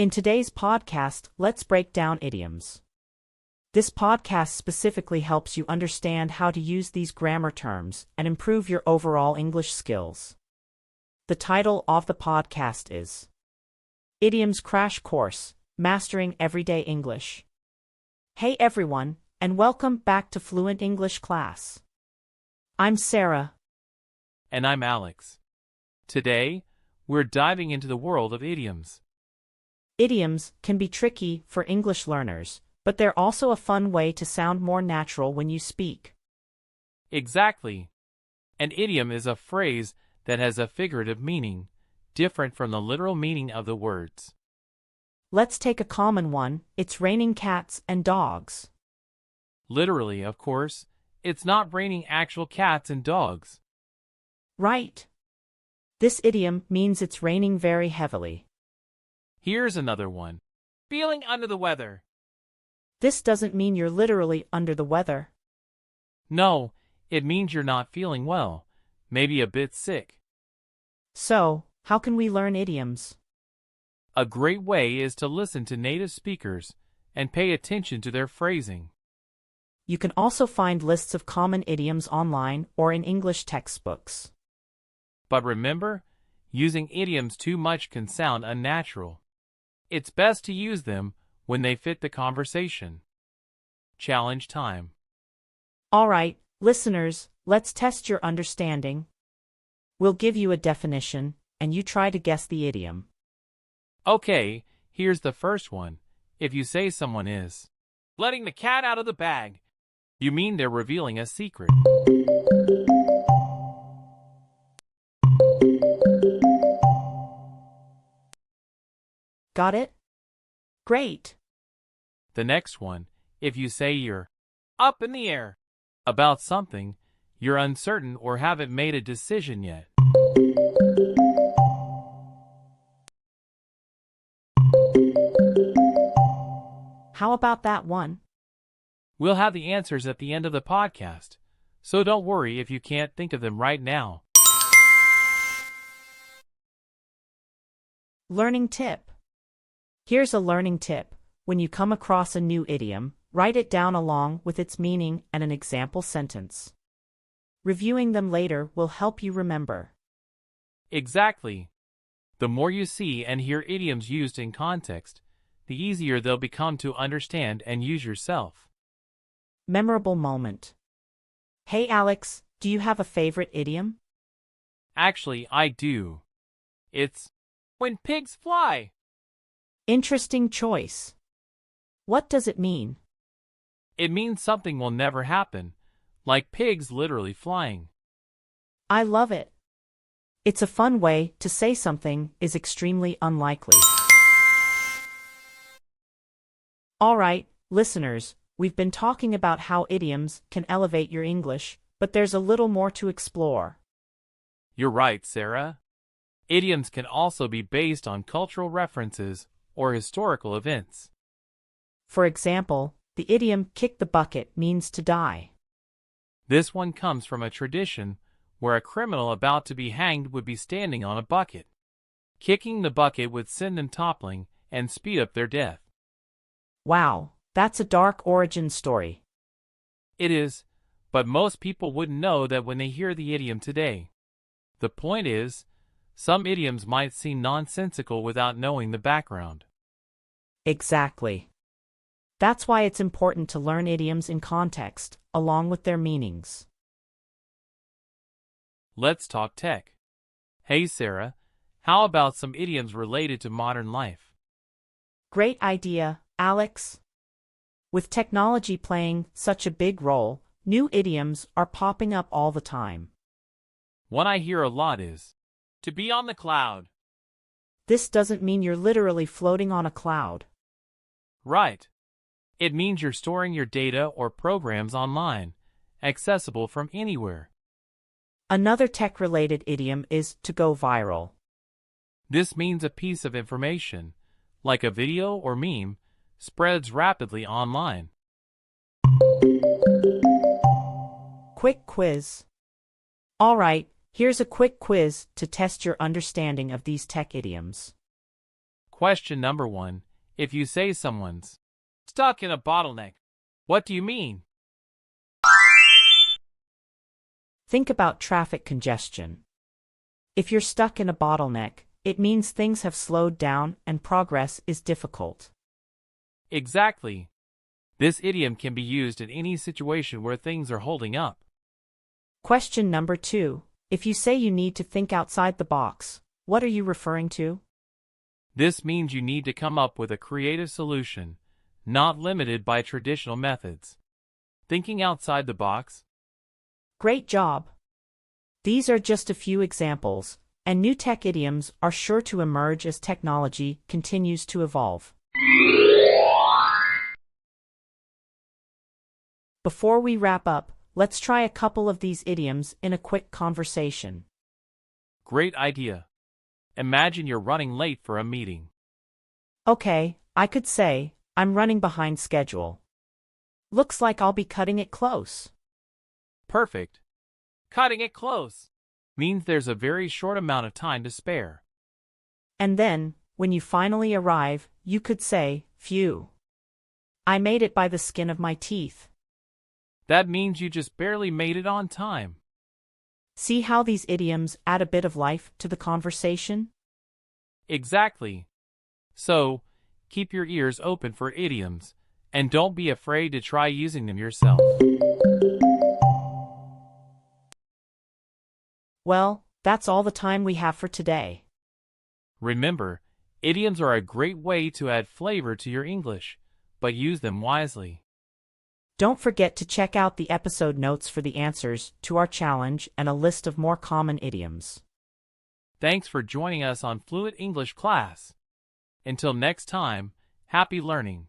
In today's podcast, let's break down idioms. This podcast specifically helps you understand how to use these grammar terms and improve your overall English skills. The title of the podcast is Idioms Crash Course, Mastering Everyday English. Hey everyone, and welcome back to Fluent English class. I'm Sarah. And I'm Alex. Today, we're diving into the world of idioms. Idioms can be tricky for English learners, but they're also a fun way to sound more natural when you speak. Exactly. An idiom is a phrase that has a figurative meaning, different from the literal meaning of the words. Let's take a common one. It's raining cats and dogs. Literally, of course, it's not raining actual cats and dogs. Right. This idiom means it's raining very heavily. Here's another one. Feeling under the weather. This doesn't mean you're literally under the weather. No, it means you're not feeling well, maybe a bit sick. So, how can we learn idioms? A great way is to listen to native speakers and pay attention to their phrasing. You can also find lists of common idioms online or in English textbooks. But remember, using idioms too much can sound unnatural. It's best to use them when they fit the conversation. Challenge time. All right, listeners, let's test your understanding. We'll give you a definition, and you try to guess the idiom. Okay, here's the first one. If you say someone is letting the cat out of the bag, you mean they're revealing a secret. Got it? Great. The next one, if you say you're up in the air about something, you're uncertain or haven't made a decision yet. How about that one? We'll have the answers at the end of the podcast, so don't worry if you can't think of them right now. Learning tip. Here's a learning tip. When you come across a new idiom, write it down along with its meaning and an example sentence. Reviewing them later will help you remember. Exactly. The more you see and hear idioms used in context, the easier they'll become to understand and use yourself. Memorable moment. Hey Alex, do you have a favorite idiom? Actually, I do. It's when pigs fly. Interesting choice. What does it mean? It means something will never happen, like pigs literally flying. I love it. It's a fun way to say something is extremely unlikely. All right, listeners, we've been talking about how idioms can elevate your English, but there's a little more to explore. You're right, Sarah. Idioms can also be based on cultural references or historical events. For example, the idiom kick the bucket means to die. This one comes from a tradition where a criminal about to be hanged would be standing on a bucket. Kicking the bucket would send them toppling and speed up their death. Wow, that's a dark origin story. It is, but most people wouldn't know that when they hear the idiom today. The point is, some idioms might seem nonsensical without knowing the background. Exactly. That's why it's important to learn idioms in context, along with their meanings. Let's talk tech. Hey Sarah, how about some idioms related to modern life? Great idea, Alex. With technology playing such a big role, new idioms are popping up all the time. One I hear a lot is, to be on the cloud. This doesn't mean you're literally floating on a cloud. Right. It means you're storing your data or programs online, accessible from anywhere. Another tech-related idiom is to go viral. This means a piece of information, like a video or meme, spreads rapidly online. Quick quiz. All right, here's a quick quiz to test your understanding of these tech idioms. Question number 1. If you say someone's stuck in a bottleneck, what do you mean? Think about traffic congestion. If you're stuck in a bottleneck, it means things have slowed down and progress is difficult. Exactly. This idiom can be used in any situation where things are holding up. Question number 2. If you say you need to think outside the box, what are you referring to? This means you need to come up with a creative solution, not limited by traditional methods. Thinking outside the box? Great job! These are just a few examples, and new tech idioms are sure to emerge as technology continues to evolve. Before we wrap up, let's try a couple of these idioms in a quick conversation. Great idea. Imagine you're running late for a meeting. Okay, I could say, I'm running behind schedule. Looks like I'll be cutting it close. Perfect. Cutting it close means there's a very short amount of time to spare. And then, when you finally arrive, you could say, phew. I made it by the skin of my teeth. That means you just barely made it on time. See how these idioms add a bit of life to the conversation? Exactly. So, keep your ears open for idioms, and don't be afraid to try using them yourself. Well, that's all the time we have for today. Remember, idioms are a great way to add flavor to your English, but use them wisely. Don't forget to check out the episode notes for the answers to our challenge and a list of more common idioms. Thanks for joining us on Fluent English class. Until next time, happy learning.